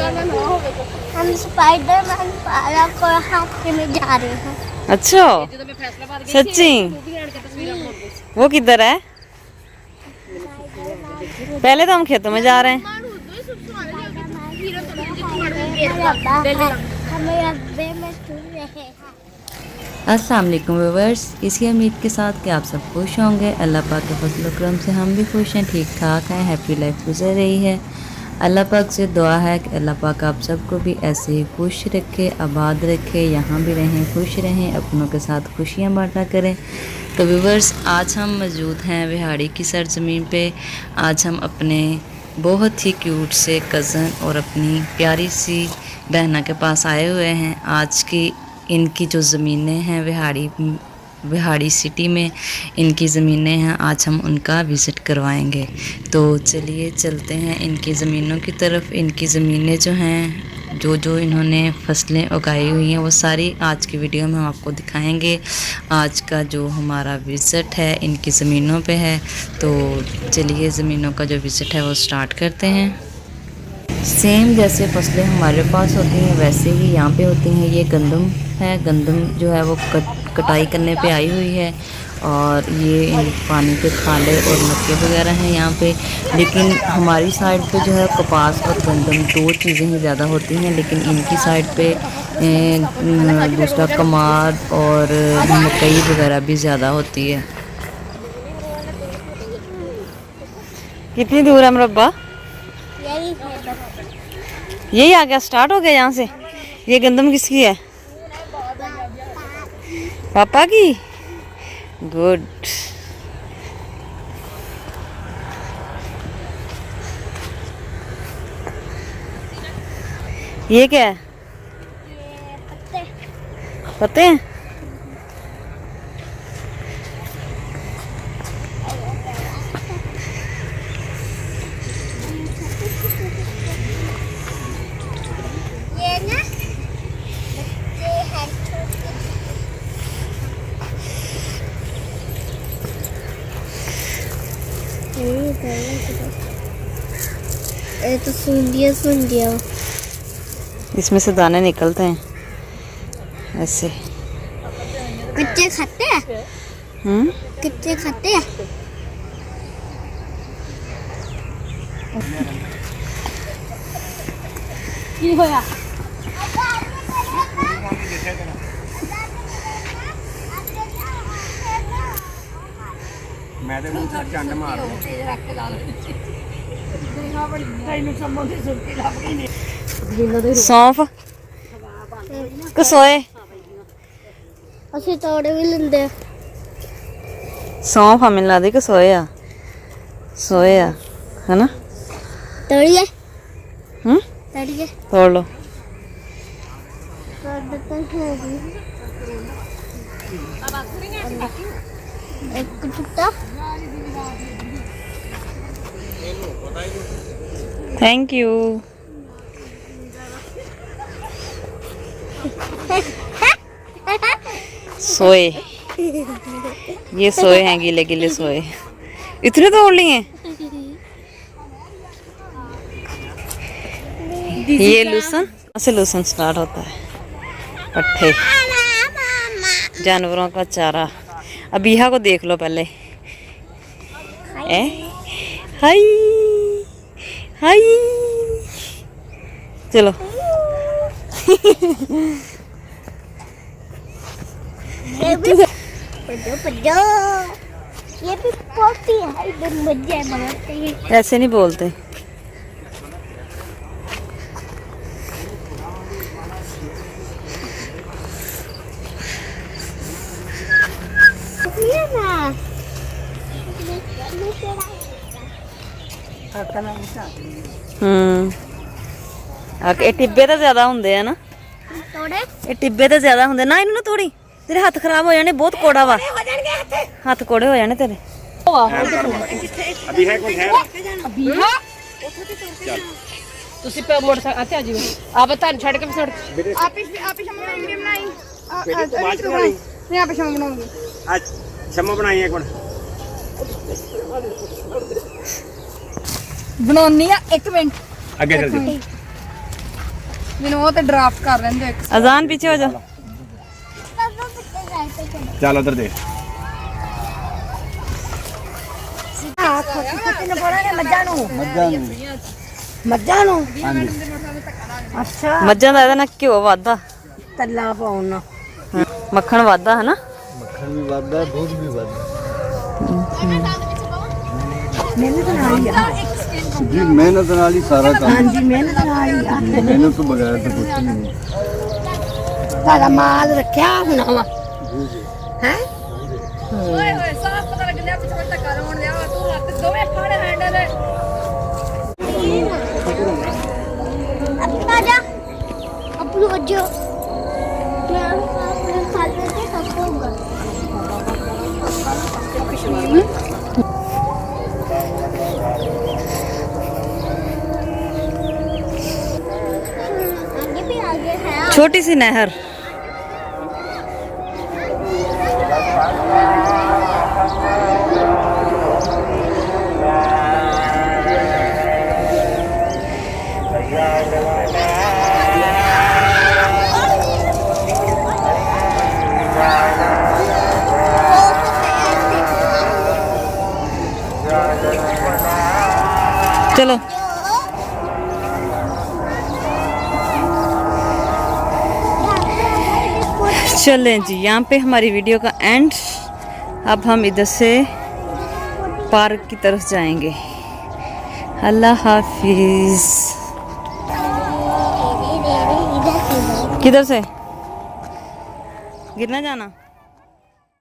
हम Spiderman park को हाथ में जा रहे हैं। अच्छा सच्ची? वो किधर है? पहले तो हम खेतों में जा रहे हैं। अस्सलाम वालेकुम व्यूअर्स, इसी उम्मीद के साथ कि आप सब खुश होंगे। अल्लाह पाक के फजल करम से हम भी खुश हैं, ठीक ठाक हैं, हैप्पी लाइफ गुजर रही है। अल्लाह पाक से दुआ है कि अल्लाह पाक आप सबको भी ऐसे ही खुश रखे, आबाद रखे, यहाँ भी रहें, खुश रहें, अपनों के साथ खुशियाँ बांटा करें। तो व्यूअर्स, आज हम मौजूद हैं विहाड़ी की सरजमीन पे। आज हम अपने बहुत ही क्यूट से कज़न और अपनी प्यारी सी बहना के पास आए हुए हैं। आज की इनकी जो ज़मीनें हैं विहाड़ी सिटी में इनकी ज़मीनें हैं, आज हम उनका विज़िट करवाएंगे। तो चलिए चलते हैं इनकी ज़मीनों की तरफ। इनकी ज़मीनें जो हैं, जो इन्होंने फसलें उगाई हुई हैं, वो सारी आज की वीडियो में हम आपको दिखाएंगे। आज का जो हमारा विज़िट है इनकी ज़मीनों पे है। तो चलिए ज़मीनों का जो विज़िट है वो स्टार्ट करते हैं। सेम जैसे फसलें हमारे पास होती हैं वैसे ही यहाँ पे होती हैं। ये गंदम है, गंदम जो है वो कटाई करने पे आई हुई है। और ये पानी के खाले और मक्के वगैरह हैं यहाँ पे। लेकिन हमारी साइड पे जो है कपास और गंदम दो चीज़ें ही ज़्यादा होती हैं, लेकिन इनकी साइड पे दूसरा कमाद और मकई वगैरह भी ज़्यादा होती है। कितनी दूर है मुरब्बा? यही आ गया, स्टार्ट हो गया यहाँ से। ये गंदम किसकी है? पापा की। गुड। ये क्या है? पत्ते हैं? ये तो सुंडिया इसमें से दाने निकलते हैं ऐसे। कच्चे खाते हैं? कच्चे खाते हैं? की होया? मैं तो चंड मार सौंफ कसोए ਅਸੀਂ ਤੋੜੇ ਵੀ ਲੈਂਦੇ। सौंफ हमें ला दे कसोए आ है ना? तोड़िए हम्म, तोड़िए तोड़ लो। तोड़ देते हैं जी। एक टुकड़ा। Thank you. सोए, ये सोए हैं, गीले गीले सोए। इतने तोड़ लिए हैं? ये लूसन से लूसन स्टार्ट होता है। पट्ठे, जानवरों का चारा। अबीहा को देख लो पहले। हाय हाय, चलो। पढ़ो ये भी पोती है, एकदम मजे बनाते हैं। ऐसे नहीं बोलते। ਇਹ ਟਿੱਬੇ ਤਾਂ ਜ਼ਿਆਦਾ ਹੁੰਦੇ ਆ ਨਾ। ਤੋੜੇ ਇਹ ਟਿੱਬੇ ਤਾਂ ਜ਼ਿਆਦਾ ਹੁੰਦੇ ਨਾ। ਇਹਨੂੰ ਨਾ ਥੋੜੀ, तेरे हथ खराब हो जाने, बहुत कोड़ा वा, हाथ कोड़े हो जाने तेरे। अभी है कोई है? अभी है? ਤੁਸੀਂ ਮੋਟਰਸਾਈਕਲ ਇੱਥੇ ਆ ਜਿਓ। ਆਪ ਤਾਂ ਛੱਡ ਕੇ ਸੜ ਆਪੇ ਸ਼ਮਾ ਵੀਡੀਓ ਬਣਾਈ। ਨਹੀਂ ਆਪੇ ਸ਼ਮਾ ਬਣਾਉਂਗੀ। आज शम्मा बनाई एक मिनट। ਬਣਾਉਣੀ ਆ 1 ਮਿੰਟ। आगे जल्दी। ਮੈਨੂੰ ਉਹ ਤੇ ਡਰਾਫਟ ਕਰ ਲੈਂਦੇ ਇੱਕ अजान पीछे हो जा। ਚੱਲ ਉਧਰ ਦੇ ਮੱਝਾਂ ਦਾ ਇਹਦਾ ਨਾ ਘਿਓ ਵਾਦਾ, ਤੱਲਾ ਪਾਉਣਾ ਮੱਖਣ ਵਾਦਾ ਹੈ ਨਾ। ਮੱਖਣ ਵੀ ਵੱਧਦਾ, ਦੁੱਧ ਵੀ ਵੱਧਦਾ। ਮਿਹਨਤ ਨਾਲ ਹੀ ਆ। ਜੀ ਮਿਹਨਤ ਨਾਲ ਹੀ ਸਾਰਾ ਕੰਮ। ਹਾਂਜੀ ਮਿਹਨਤ ਨਾਲ ਹੀ ਆ। ਮਿਹਨਤ ਤੋਂ ਬਗੈਰ ਤਾਂ ਕੁਝ ਨਹੀਂ। ਸਾਡਾ ਮਾਲ ਰੱਖਿਆ ਹੋਣਾ ਵਾ ਹੈ। ਓਏ ਹੋਏ ਸਾਫ ਪਤਾ ਲੱਗ ਲਿਆ ਪਿੱਛੇ ਧੱਕਾ ਲਾਉਣ ਲਿਆ ਤੂੰ ਹੱਥ ਦੋਵੇਂ ਫੜ ਹੈਂਡਲ अब आजा अब रोजो मैं अपने साल में सबको होगा आगे भी आगे है छोटी सी नहर। चलो चलें जी, यहाँ पे हमारी वीडियो का एंड। अब हम इधर से पार्क की तरफ जाएंगे। अल्लाह हाफिज। किधर से गिरना जाना।